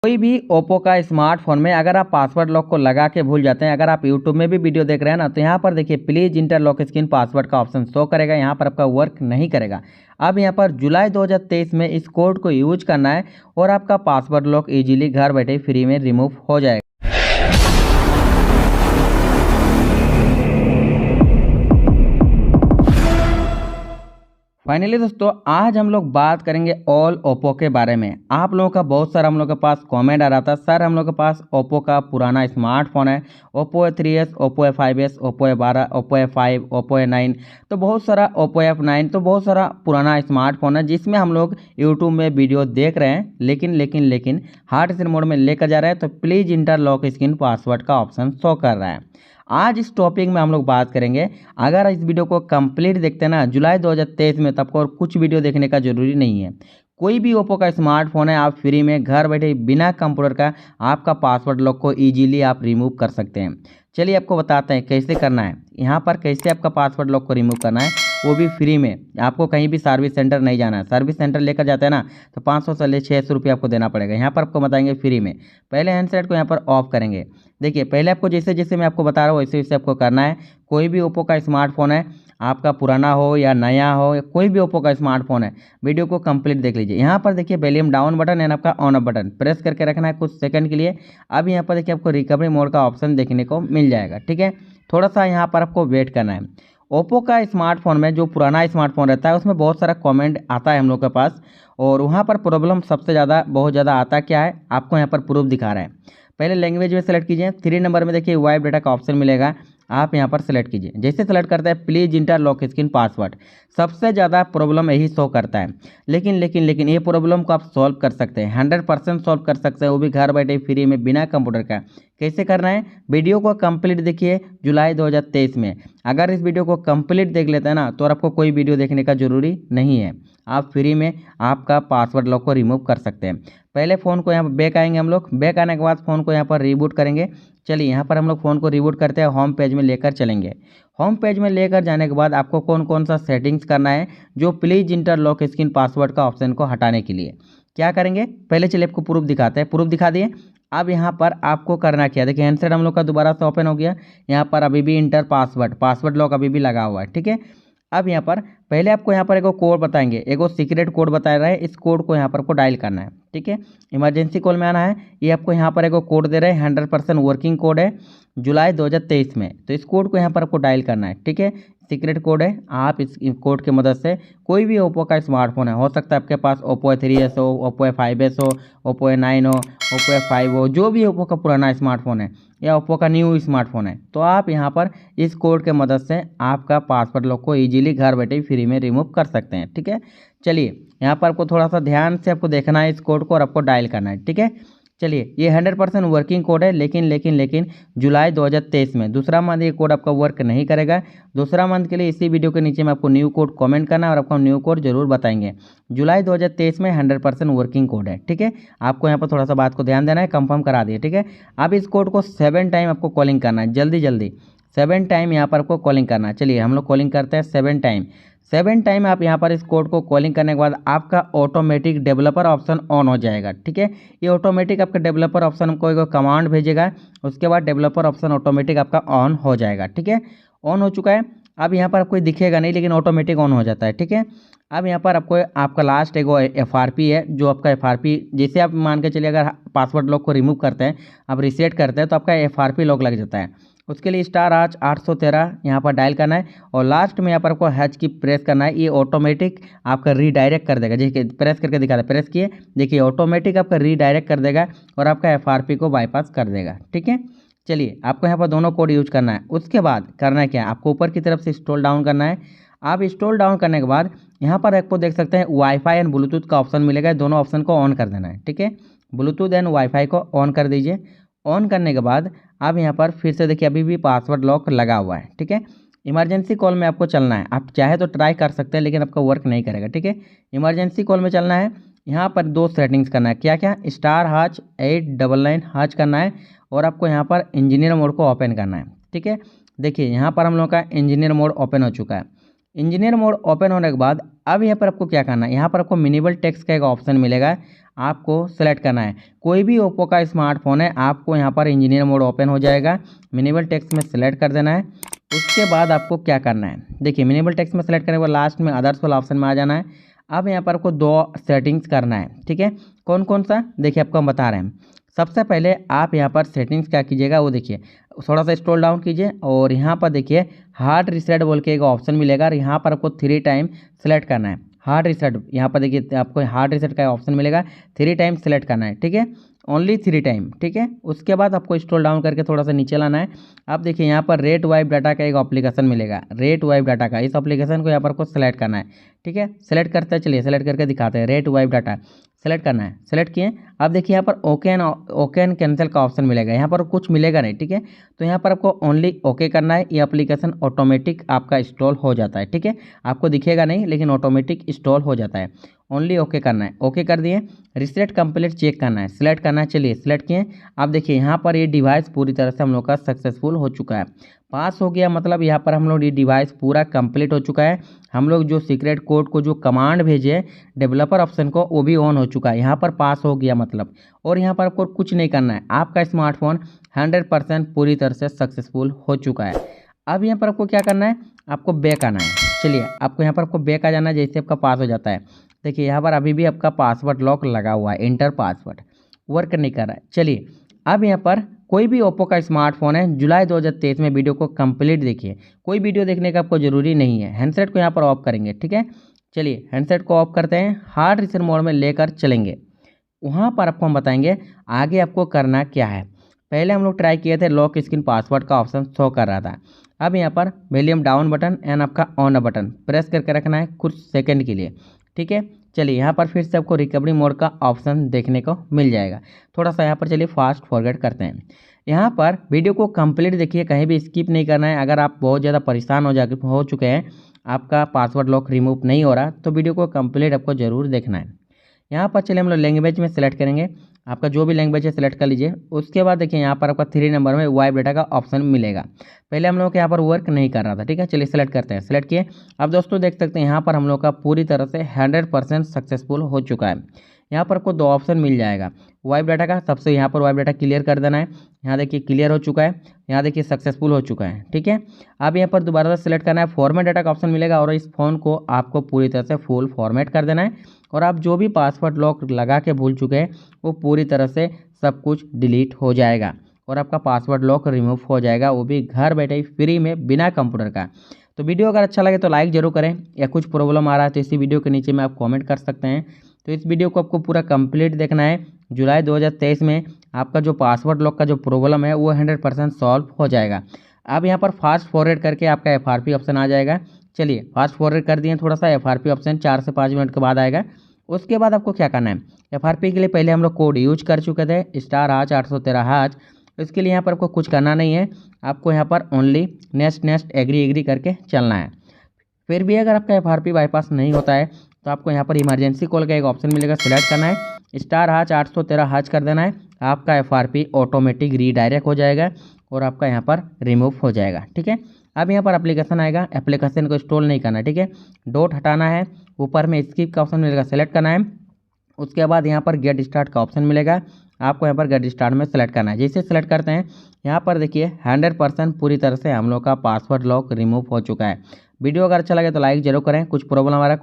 कोई भी ओप्पो का स्मार्टफोन में अगर आप पासवर्ड लॉक को लगा के भूल जाते हैं, अगर आप यूट्यूब में भी वीडियो देख रहे हैं ना, तो यहाँ पर देखिए please inter lock screen password का ऑप्शन शो करेगा, यहाँ पर आपका वर्क नहीं करेगा। अब यहाँ पर जुलाई 2023 में इस कोड को यूज करना है और आपका पासवर्ड लॉक इजीली घर बैठे फ्री में रिमूव हो जाएगा। फाइनली दोस्तों, आज हम लोग बात करेंगे ऑल ओप्पो के बारे में। आप लोगों का बहुत सारा हम लोग के पास कमेंट आ रहा था, सर हम लोग के पास ओप्पो का पुराना स्मार्टफोन है, Oppo A3s, Oppo A5s, Oppo A12, Oppo A5, Oppo A9, तो बहुत सारा ओप्पो F9, तो बहुत सारा पुराना स्मार्टफोन है जिसमें हम लोग यूट्यूब में वीडियो देख रहे हैं, लेकिन हार्ड स्क्रीन मोड में लेकर जा रहे हैं, तो please inter lock screen password का ऑप्शन शो कर रहा है। आज इस टॉपिक में हम लोग बात करेंगे। अगर इस वीडियो को कंप्लीट देखते हैं ना जुलाई 2023 में, तब को और कुछ वीडियो देखने का जरूरी नहीं है। कोई भी ओप्पो का स्मार्टफोन है, आप फ्री में घर बैठे बिना कंप्यूटर का आपका पासवर्ड लॉक को इजीली आप रिमूव कर सकते हैं। चलिए आपको बताते हैं कैसे करना है। यहाँ पर कैसे आपका पासवर्ड लॉक को रिमूव करना है, वो भी फ्री में। आपको कहीं भी सर्विस सेंटर नहीं जाना है। सर्विस सेंटर लेकर जाते हैं ना, तो 500 से 600 रुपये आपको देना पड़ेगा। यहाँ पर आपको बताएंगे फ्री में। पहले हैंडसेट को यहाँ पर ऑफ करेंगे। देखिए पहले आपको जैसे जैसे मैं आपको बता रहा हूँ वैसे वैसे आपको करना है। कोई भी ओप्पो का स्मार्टफोन है, आपका पुराना हो या नया हो, या कोई भी ओप्पो का स्मार्टफोन है, वीडियो को कंप्लीट देख लीजिए। यहाँ पर देखिए वॉल्यूम डाउन बटन एंड आपका ऑन ऑफ बटन प्रेस करके रखना है कुछ सेकंड के लिए। अब यहाँ पर देखिए आपको रिकवरी मोड का ऑप्शन देखने को मिल जाएगा, ठीक है। थोड़ा सा यहाँ पर आपको वेट करना है। ओप्पो का स्मार्टफोन में जो पुराना स्मार्टफोन रहता है उसमें बहुत सारा कमेंट आता है हम लोग के पास, और वहाँ पर प्रॉब्लम सबसे ज़्यादा बहुत ज़्यादा आता क्या है, आपको यहाँ पर प्रूफ दिखा रहा है। पहले लैंग्वेज में सेलेक्ट कीजिए, 3 नंबर में देखिए वाइप डाटा का ऑप्शन मिलेगा, आप यहाँ पर सेलेक्ट कीजिए। जैसे सेलेक्ट करते हैं please inter lock screen password, सबसे ज़्यादा प्रॉब्लम यही शो करता है। लेकिन ये प्रॉब्लम को आप सॉल्व कर सकते हैं, 100% सॉल्व कर सकते हैं, वो भी घर बैठे फ्री में बिना कंप्यूटर का। कैसे करना है, वीडियो को कंप्लीट देखिए जुलाई 2023 में। अगर इस वीडियो को कंप्लीट देख लेते हैं ना, तो आपको कोई वीडियो देखने का जरूरी नहीं है, आप फ्री में आपका पासवर्ड लॉक को रिमूव कर सकते हैं। पहले फ़ोन को यहाँ पर बैक आएंगे हम लोग। बैक आने के बाद फ़ोन को यहाँ पर रीबूट करेंगे। चलिए यहाँ पर हम लोग फ़ोन को रीबूट करते हैं, होम पेज में लेकर चलेंगे। होम पेज में लेकर जाने के बाद आपको कौन कौन सा सेटिंग्स करना है, जो please inter lock screen password का ऑप्शन को हटाने के लिए क्या करेंगे, पहले चलिए आपको प्रूफ दिखाते हैं। प्रूफ दिखा दिए। अब यहाँ पर आपको करना क्या, देखिए हैंडसेट हम लोग का दोबारा से ओपन हो गया। यहाँ पर अभी भी इंटर पासवर्ड लॉक अभी भी लगा हुआ है, ठीक है। अब यहाँ पर पहले आपको यहाँ पर एगो कोड बताएंगे, एगो सीक्रेट कोड बता रहा है, इस कोड को यहाँ पर आपको डायल करना है, ठीक है। इमरजेंसी कॉल में आना है। ये आपको यहाँ पर एगो कोड दे रहे हैं, 100% वर्किंग कोड है जुलाई 2023 में, तो इस कोड को यहाँ पर आपको डायल करना है, ठीक है। सीक्रेट कोड है, आप इस कोड की मदद से कोई भी ओप्पो का स्मार्टफोन है, हो सकता है आपके पास ओप्पो A3s हो, ओप्पो A5s हो, ओप्पो A9 हो, ओप्पो A5 हो, जो भी ओप्पो का पुराना स्मार्टफोन है या ओप्पो का न्यू स्मार्टफोन है, तो आप यहाँ पर इस कोड के मदद से आपका पासवर्ड लॉक को इजीली घर बैठे फ्री में रिमूव कर सकते हैं, ठीक है। चलिए यहाँ पर आपको थोड़ा सा ध्यान से आपको देखना है इस कोड को और आपको डायल करना है, ठीक है। चलिए ये 100% वर्किंग कोड है, लेकिन जुलाई 2023 में दूसरा मंथ ये कोड आपका वर्क नहीं करेगा। दूसरा मंथ के लिए इसी वीडियो के नीचे में आपको न्यू कोड कमेंट करना है और आपको न्यू कोड जरूर बताएंगे। जुलाई 2023 में 100% वर्किंग कोड है, ठीक है। आपको यहाँ पर थोड़ा सा बात को ध्यान देना है, कंफर्म करा दिए, ठीक है। अब इस कोड को 7 टाइम आपको कॉलिंग करना है, जल्दी 7 टाइम यहाँ पर आपको कॉलिंग करना है। चलिए हम लोग कॉलिंग करते हैं 7 टाइम आप यहाँ पर इस कोड को कॉलिंग करने के बाद आपका ऑटोमेटिक डेवलपर ऑप्शन ऑन हो जाएगा, ठीक है। ये ऑटोमेटिक आपका डेवलपर ऑप्शन को एक कमांड भेजेगा, उसके बाद डेवलपर ऑप्शन ऑटोमेटिक आपका ऑन हो जाएगा, ठीक है। ऑन हो चुका है। अब यहाँ पर आपको दिखेगा नहीं, लेकिन ऑटोमेटिक ऑन हो जाता है, ठीक है। अब यहाँ पर आपको आपका लास्ट एगो FRP है, जो आपका FRP जैसे आप मान के चलिए अगर पासवर्ड लॉक को रिमूव करते हैं, आप रीसेट करते हैं, तो आपका FRP लॉक लग जाता है। उसके लिए *H 813 यहाँ पर डायल करना है और लास्ट में यहाँ पर आपको हैच की प्रेस करना है। ये ऑटोमेटिक आपका रीडायरेक्ट कर देगा, जैसे प्रेस करके दिखा रहा है, प्रेस किए, देखिए ऑटोमेटिक आपका रीडायरेक्ट कर देगा और आपका FRP को बाईपास कर देगा, ठीक है। चलिए आपको यहाँ पर दोनों कोड यूज करना है। उसके बाद करना है क्या, आपको ऊपर की तरफ से स्क्रॉल डाउन करना है। आप स्क्रॉल डाउन करने के बाद यहाँ पर आपको देख सकते हैं वाईफाई एंड ब्लूटूथ का ऑप्शन मिलेगा, दोनों ऑप्शन को ऑन कर देना है, ठीक है। ब्लूटूथ एंड वाईफाई को ऑन कर दीजिए। ऑन करने के बाद आप यहाँ पर फिर से देखिए अभी भी पासवर्ड लॉक लगा हुआ है, ठीक है। इमरजेंसी कॉल में आपको चलना है, आप चाहे तो ट्राई कर सकते हैं, लेकिन आपका वर्क नहीं करेगा, ठीक है। इमरजेंसी कॉल में चलना है। यहाँ पर 2 सेटिंग्स करना है, क्या *H 899 करना है और आपको यहाँ पर इंजीनियर मोड को ओपन करना है, ठीक है। देखिए यहाँ पर हम लोग का इंजीनियर मोड ओपन हो चुका है। इंजीनियर मोड ओपन होने के बाद अब यहाँ पर आपको क्या करना है, यहाँ पर आपको मिनिमल टेक्स्ट का एक ऑप्शन मिलेगा, आपको सेलेक्ट करना है। कोई भी ओप्पो का स्मार्टफोन है, आपको यहाँ पर इंजीनियर मोड ओपन हो जाएगा, मिनिमल टेक्स्ट में सेलेक्ट कर देना है। उसके बाद आपको क्या करना है, देखिए मिनिमल टेक्स्ट में सेलेक्ट करने के बाद लास्ट में अदर्स वाला ऑप्शन में आ जाना है। अब यहाँ पर आपको 2 सेटिंग्स करना है, ठीक है। कौन कौन सा, देखिए आपको हम बता रहे हैं। सबसे पहले आप यहाँ पर सेटिंग्स क्या कीजिएगा, वो देखिए थोड़ा सा स्क्रॉल डाउन कीजिए और यहाँ पर देखिए हार्ड रीसेट बोल के एक ऑप्शन मिलेगा और यहाँ पर आपको 3 टाइम सेलेक्ट करना है। हार्ड रीसेट, यहाँ पर देखिए आपको हार्ड रीसेट का ऑप्शन मिलेगा, 3 टाइम सेलेक्ट करना है, ठीक है, ओनली 3 टाइम, ठीक है। उसके बाद आपको स्क्रॉल डाउन करके थोड़ा सा नीचे लाना है। आप देखिए यहाँ पर रेट वाइप डाटा का एक एप्लीकेशन मिलेगा, रेट वाइप डाटा का, इस एप्लीकेशन को यहाँ पर आपको सेलेक्ट करना है, ठीक है। सेलेक्ट करते हैं, चलिए सेलेक्ट करके दिखाते हैं। रेट वाइप डाटा सेलेक्ट करना है, सेलेक्ट किए। अब देखिए यहाँ पर ओके एंड कैंसिल का ऑप्शन मिलेगा, यहाँ पर कुछ मिलेगा नहीं, ठीक है। तो यहाँ पर आपको ओनली ओके करना है। ये एप्लीकेशन ऑटोमेटिक आपका इंस्टॉल हो जाता है, ठीक है। आपको दिखेगा नहीं लेकिन ऑटोमेटिक इंस्टॉल हो जाता है। ओनली ओके करना है, ओके कर दिए। रिसेट कंप्लीट चेक करना है, सिलेक्ट करना है, चलिए सिलेक्ट किए। आप देखिए यहाँ पर ये डिवाइस पूरी तरह से हम लोग का सक्सेसफुल हो चुका है, पास हो गया, मतलब यहाँ पर हम लोग ये डिवाइस पूरा कंप्लीट हो चुका है। हम लोग जो सीक्रेट कोड को जो कमांड भेजे डेवलपर ऑप्शन को, वो भी ऑन हो चुका है, यहाँ पर पास हो गया मतलब। और यहाँ पर आपको कुछ नहीं करना है, आपका स्मार्टफोन 100% पूरी तरह से सक्सेसफुल हो चुका है। अब यहाँ पर आपको क्या करना है, आपको बैक आना है। चलिए आपको यहाँ पर आपको बैक आ जाना है, जैसे आपका पास हो जाता है। देखिए यहाँ पर अभी भी आपका पासवर्ड लॉक लगा हुआ है, एंटर पासवर्ड वर्क नहीं कर रहा है। चलिए अब यहाँ पर कोई भी ओप्पो का स्मार्टफोन है, जुलाई 2023 में वीडियो को कंप्लीट देखिए, कोई वीडियो देखने का आपको ज़रूरी नहीं है। हैंडसेट को यहाँ पर ऑफ करेंगे, ठीक है। चलिए हैंडसेट को ऑफ करते हैं, हार्ड रीसेट मोड में लेकर चलेंगे। वहाँ पर आपको हम बताएंगे आगे आपको करना क्या है। पहले हम लोग ट्राई किए थे, लॉक स्क्रीन पासवर्ड का ऑप्शन शो कर रहा था। अब यहाँ पर वॉल्यूम डाउन बटन एंड आपका ऑन बटन प्रेस करके रखना है कुछ सेकंड के लिए, ठीक है। चलिए यहाँ पर फिर से आपको रिकवरी मोड का ऑप्शन देखने को मिल जाएगा। थोड़ा सा यहाँ पर चलिए फास्ट फॉरवर्ड करते हैं। यहाँ पर वीडियो को कंप्लीट देखिए, कहीं भी स्किप नहीं करना है। अगर आप बहुत ज़्यादा परेशान हो चुके हैं, आपका पासवर्ड लॉक रिमूव नहीं हो रहा, तो वीडियो को कंप्लीट आपको ज़रूर देखना है। यहाँ पर चलिए हम लोग लैंग्वेज में सेलेक्ट करेंगे, आपका जो भी लैंग्वेज है सेलेक्ट कर लीजिए। उसके बाद देखिए यहाँ पर आपका 3 नंबर में वाइप डाटा का ऑप्शन मिलेगा। पहले हम लोग को यहाँ पर वर्क नहीं कर रहा था, ठीक है। चलिए सेलेक्ट करते हैं, सेलेक्ट किए। अब दोस्तों देख सकते हैं यहाँ पर हम लोग का पूरी तरह से 100% सक्सेसफुल हो चुका है। यहाँ पर आपको 2 ऑप्शन मिल जाएगा वाइप डाटा का, सबसे यहाँ पर वाइप डाटा क्लियर कर देना है। यहाँ देखिए क्लियर हो चुका है, यहाँ देखिए सक्सेसफुल हो चुका है, ठीक है। अब यहाँ पर दोबारा से सेलेक्ट करना है, फॉर्मेट डाटा का ऑप्शन मिलेगा और इस फ़ोन को आपको पूरी तरह से फुल फॉर्मेट कर देना है। और आप जो भी पासवर्ड लॉक लगा के भूल चुके हैं, वो पूरी तरह से सब कुछ डिलीट हो जाएगा और आपका पासवर्ड लॉक रिमूव हो जाएगा, वो भी घर बैठे ही फ्री में बिना कंप्यूटर का। तो वीडियो अगर अच्छा लगे तो लाइक जरूर करें, या कुछ प्रॉब्लम आ रहा है तो इसी वीडियो के नीचे में आप कमेंट कर सकते हैं। तो इस वीडियो को आपको पूरा कंप्लीट देखना है। जुलाई 2023 में आपका जो पासवर्ड लॉक का जो प्रॉब्लम है वो 100% सॉल्व हो जाएगा। अब यहाँ पर फास्ट फॉरवर्ड करके आपका FRP ऑप्शन आ जाएगा। चलिए फास्ट फॉरवर्ड कर दिए, थोड़ा सा FRP ऑप्शन 4 से 5 मिनट के बाद आएगा। उसके बाद आपको क्या करना है, FRP के लिए पहले हम लोग कोड यूज कर चुके थे, *813#। इसके लिए यहाँ पर आपको कुछ करना नहीं है, आपको यहाँ पर ओनली नेक्स्ट एग्री करके चलना है। फिर भी अगर आपका FRP बाईपास नहीं होता है तो आपको यहाँ पर इमरजेंसी कॉल का एक ऑप्शन मिलेगा, सिलेक्ट करना है, *813# कर देना है। आपका FRP ऑटोमेटिक रीडायरेक्ट हो जाएगा और आपका यहाँ पर रिमूव हो जाएगा, ठीक है। अब यहाँ पर एप्लीकेशन आएगा, एप्लीकेशन को इंस्टॉल नहीं करना है, ठीक है। डॉट हटाना है, ऊपर में स्किप का ऑप्शन मिलेगा, सेलेक्ट करना है। उसके बाद यहाँ पर गेट स्टार्ट का ऑप्शन मिलेगा, आपको यहाँ पर गेट स्टार्ट में सेलेक्ट करना है। जैसे सेलेक्ट करते हैं यहाँ पर देखिए 100% पूरी तरह से हम लोग का पासवर्ड लॉक रिमूव हो चुका है। वीडियो अगर अच्छा लगे तो लाइक जरूर करें, कुछ प्रॉब्लम आ रहा है